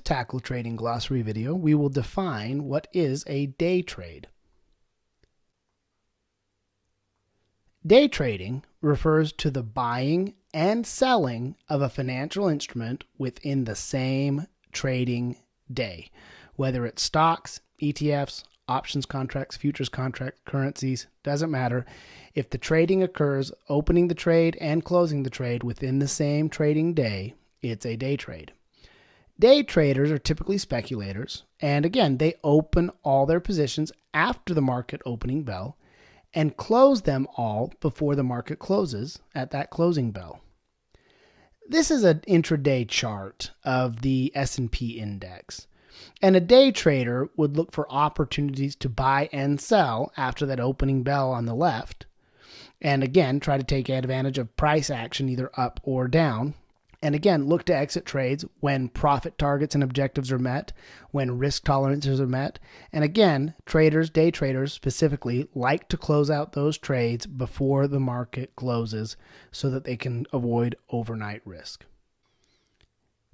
Tackle Trading Glossary video, we will define what is a day trade. Day trading refers to the buying and selling of a financial instrument within the same trading day, whether it's stocks, ETFs, options contracts, futures contracts, currencies, doesn't matter. If the trading occurs opening the trade and closing the trade within the same trading day, it's a day trade. Day traders are typically speculators, and again, they open all their positions after the market opening bell and close them all before the market closes at that closing bell. This is an intraday chart of the S&P index. And a day trader would look for opportunities to buy and sell after that opening bell on the left. And again, try to take advantage of price action either up or down. And again, look to exit trades when profit targets and objectives are met, when risk tolerances are met. And again, traders, day traders specifically, like to close out those trades before the market closes so that they can avoid overnight risk.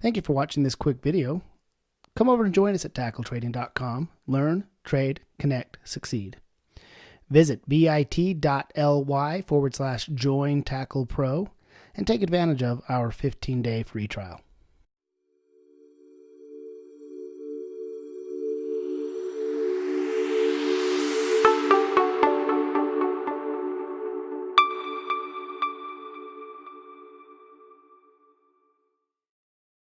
Thank you for watching this quick video. Come over and join us at tackletrading.com. Learn, trade, connect, succeed. Visit bit.ly/join tackle pro and take advantage of our 15-day free trial.